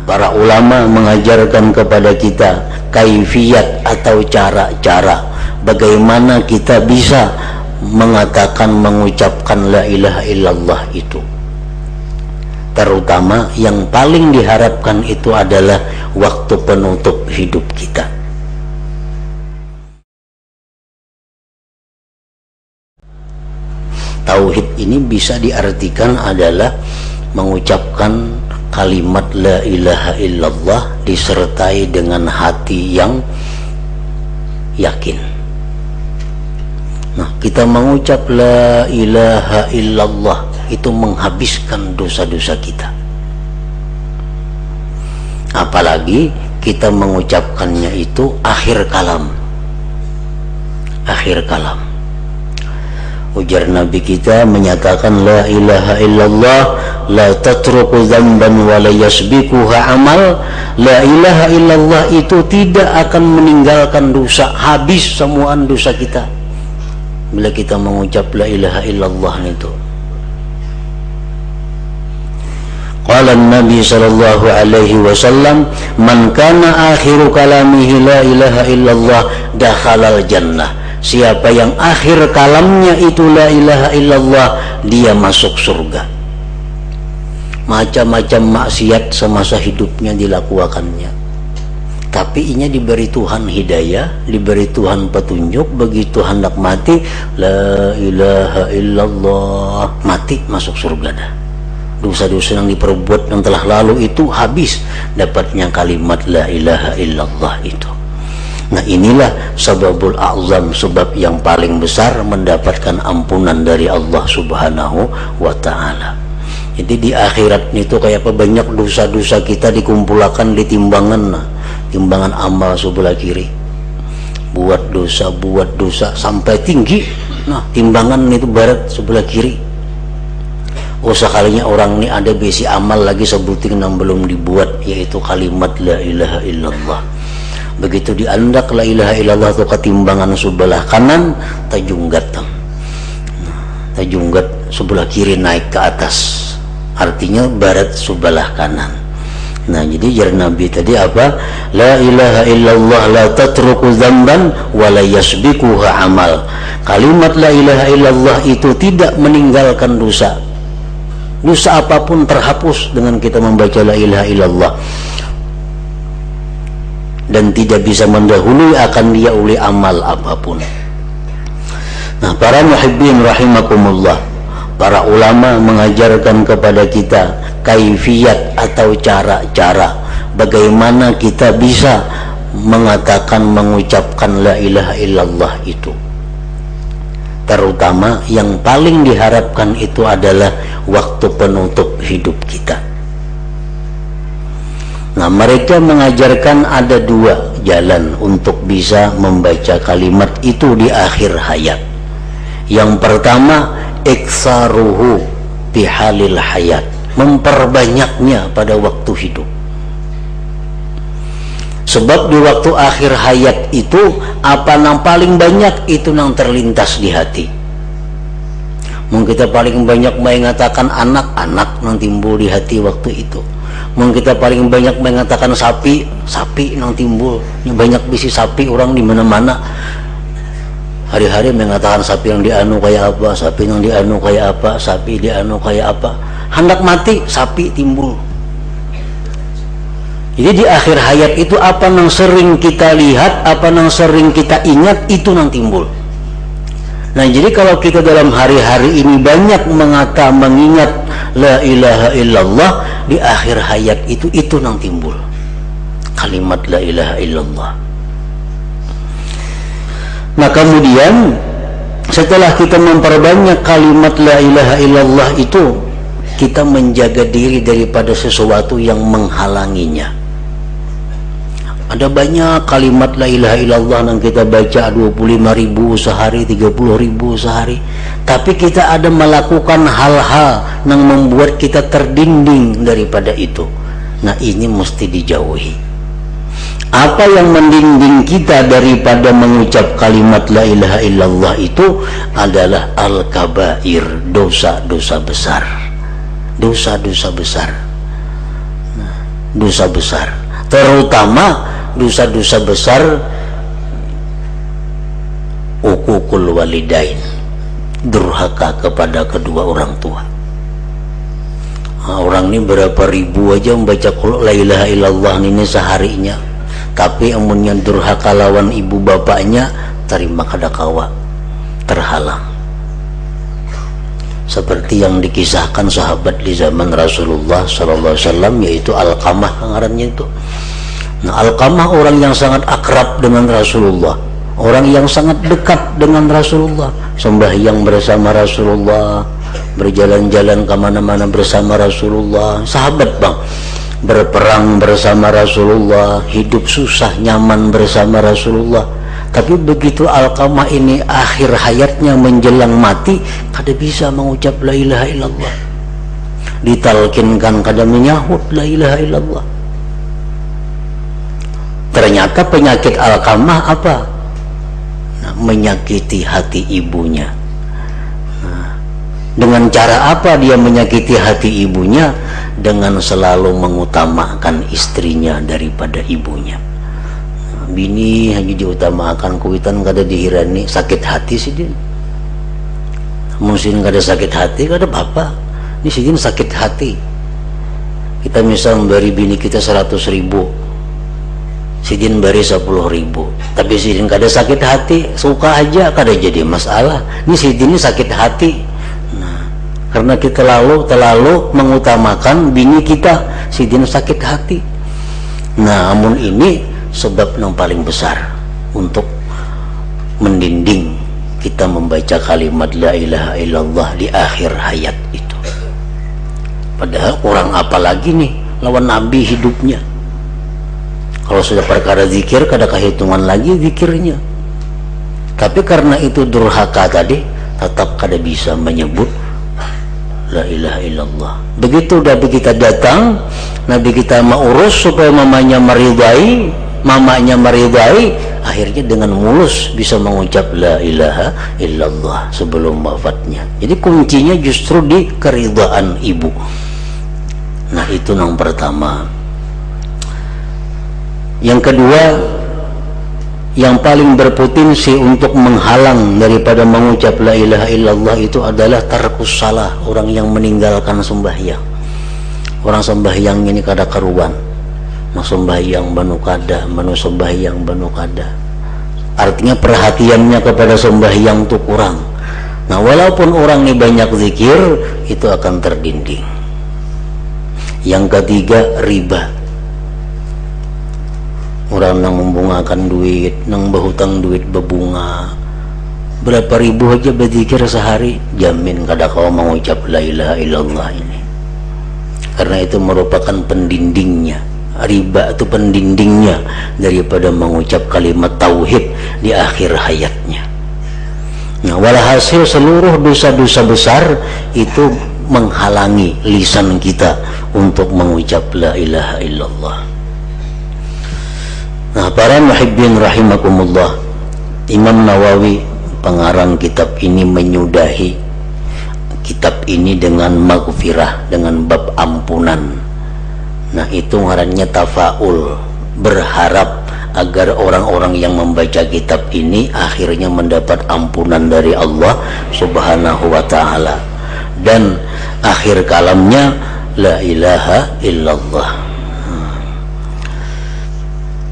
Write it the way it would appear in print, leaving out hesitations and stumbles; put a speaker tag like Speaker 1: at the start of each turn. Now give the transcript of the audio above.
Speaker 1: para ulama mengajarkan kepada kita kaifiyat atau cara-cara bagaimana kita bisa mengatakan, mengucapkan la ilaha illallah itu. Terutama yang paling diharapkan itu adalah waktu penutup hidup kita. Tauhid ini bisa diartikan adalah mengucapkan kalimat la ilaha illallah disertai dengan hati yang yakin. Nah, kita mengucap la ilaha illallah itu menghabiskan dosa-dosa kita. Apalagi kita mengucapkannya itu akhir kalam. Akhir kalam. Ujar Nabi kita menyatakan la ilaha illallah la tatruku dzamban wa la yasbiquha amal. La ilaha illallah itu tidak akan meninggalkan dosa, habis semuaan dosa kita bila kita mengucap la ilaha illallah itu. Qala Nabi sallallahu alaihi wasallam, man kana akhiru kalamihi la ilaha illallah dakhalal jannah. Siapa yang akhir kalamnya itu la ilaha illallah, dia masuk surga. Macam-macam maksiat semasa hidupnya dilakukannya, tapi inya diberi Tuhan hidayah, diberi Tuhan petunjuk, begitu hendak mati la ilaha illallah, mati masuk surga dah. Dosa-dosa yang diperbuat yang telah lalu itu habis dapatnya kalimat la ilaha illallah itu. Nah, inilah sababul a'zam, sebab yang paling besar mendapatkan ampunan dari Allah Subhanahu wa ta'ala. Jadi di akhirat itu kayak apa, banyak dosa-dosa kita dikumpulkan di timbangan, timbangan amal sebelah kiri. Buat dosa sampai tinggi. Nah, timbangan itu barat sebelah kiri. Oh, sekalinya orang ini ada besi amal lagi sebuting yang belum dibuat, yaitu kalimat la ilaha illallah. Begitu diandak la ilaha illallah itu ketimbangan sebelah kanan, tajunggat sebelah kiri naik ke atas, artinya barat sebelah kanan. Nah, jadi jar Nabi tadi apa? La ilaha illallah la tatruku dzamban wa la yasbiquha amal. Kalimat la ilaha illallah itu tidak meninggalkan dosa. Dosa apapun terhapus dengan kita membaca la ilaha illallah, dan tidak bisa mendahului akan dia oleh amal apapun. Nah, para muhibbin rahimakumullah, para ulama mengajarkan kepada kita kaifiyat atau cara-cara bagaimana kita bisa mengatakan, mengucapkan la ilaha illallah itu. Terutama yang paling diharapkan itu adalah waktu penutup hidup kita. Nah, mereka mengajarkan ada dua jalan untuk bisa membaca kalimat itu di akhir hayat. Yang pertama, iksaruhu bihalil hayat, memperbanyaknya pada waktu hidup. Sebab di waktu akhir hayat itu apa yang paling banyak itu yang terlintas di hati. Mungkin kita paling banyak mengatakan anak-anak yang timbul di hati waktu itu. Mungkin kita paling banyak mengatakan sapi yang timbul, banyak bisi sapi orang di mana-mana. Hari-hari mengatakan sapi yang dianu kayak apa, sapi yang dianu kayak apa, sapi dianu kayak apa. Hendak mati sapi timbul. Jadi di akhir hayat itu apa yang sering kita lihat, apa yang sering kita ingat, itu yang timbul. Nah, jadi kalau kita dalam hari-hari ini banyak mengingat la ilaha illallah, di akhir hayat itu yang timbul kalimat la ilaha illallah. Nah, kemudian setelah kita memperbanyak kalimat la ilaha illallah itu, kita menjaga diri daripada sesuatu yang menghalanginya. Ada banyak kalimat la ilaha illallah yang kita baca 25.000 sehari, 30.000 sehari, tapi kita ada melakukan hal-hal yang membuat kita terdinding daripada itu. Nah, ini mesti dijauhi. Apa yang mendinding kita daripada mengucap kalimat la ilaha illallah itu adalah al-kabair, dosa-dosa besar. Dosa-dosa besar. dosa besar, terutama dosa-dosa besar uququl walidain, durhaka kepada kedua orang tua. Nah, orang ini berapa ribu aja membaca qul la ilaha illallah ini seharinya, tapi amunnya durhaka lawan ibu bapaknya terima kadakawa, terhalang. Seperti yang dikisahkan sahabat di zaman Rasulullah SAW, yaitu Alqamah ngarannya itu. Nah, Alqamah orang yang sangat akrab dengan Rasulullah, orang yang sangat dekat dengan Rasulullah, sembahyang bersama Rasulullah, berjalan-jalan kemana-mana bersama Rasulullah, sahabat bang, berperang bersama Rasulullah, hidup susah nyaman bersama Rasulullah. Tapi begitu Alqamah ini akhir hayatnya menjelang mati, kada bisa mengucap la ilaha illallah, ditalkinkan kada menyahut la ilaha illallah. Ternyata penyakit Alqamah apa? Nah, menyakiti hati ibunya. Nah, dengan cara apa dia menyakiti hati ibunya? Dengan selalu mengutamakan istrinya daripada ibunya. Bini hanya diutamakan, kuitan kada dihirani, sakit hati sih dia. Mungkin kada sakit hati kada apa-apa, ini sih sakit hati. Kita misal memberi bini kita 100.000, sidin beri 10.000, tapi sidin kada sakit hati, suka aja kada jadi masalah. Ini sidin ini sakit hati. Nah, karena kita terlalu mengutamakan bini kita, sidin sakit hati. Nah, amun ini sebab yang paling besar untuk mendinding kita membaca kalimat la ilaha illallah di akhir hayat itu. Padahal orang apalagi nih lawan Nabi hidupnya. Kalau sudah perkara zikir kada kehitungan lagi zikirnya. Tapi karena itu durhaka tadi, tetap kada bisa menyebut la ilaha illallah. Begitu Nabi kita datang, Nabi kita mau urus supaya mamanya meridai, akhirnya dengan mulus bisa mengucap la ilaha illallah sebelum wafatnya. Jadi kuncinya justru di keridhaan ibu. Nah, itu yang pertama. Yang kedua, yang paling berpotensi untuk menghalang daripada mengucap la ilaha illallah itu adalah tarkus salah, orang yang meninggalkan sembahyang. Orang sembahyang ini kada karuan, sembahyang banu kada, sembahyang banu kada. Artinya perhatiannya kepada sembahyang itu kurang. Nah, walaupun orang ini banyak zikir, itu akan terdinding. Yang ketiga, riba. Orang yang membungakan duit, yang berhutang duit berbunga, berapa ribu aja berzikir sehari, jamin kada kau mengucap la ilaha illallah ini. Karena itu merupakan pendindingnya. Riba itu pendindingnya daripada mengucap kalimat tauhid di akhir hayatnya. Nah, walhasil seluruh dosa-dosa besar itu menghalangi lisan kita untuk mengucap la ilaha illallah. Nah, para muhibbin rahimakumullah, Imam Nawawi pengarang kitab ini menyudahi kitab ini dengan maghfirah, dengan bab ampunan. Nah, itu ngarannya tafaul, berharap agar orang-orang yang membaca kitab ini akhirnya mendapat ampunan dari Allah Subhanahu wa ta'ala, dan akhir kalamnya la ilaha illallah.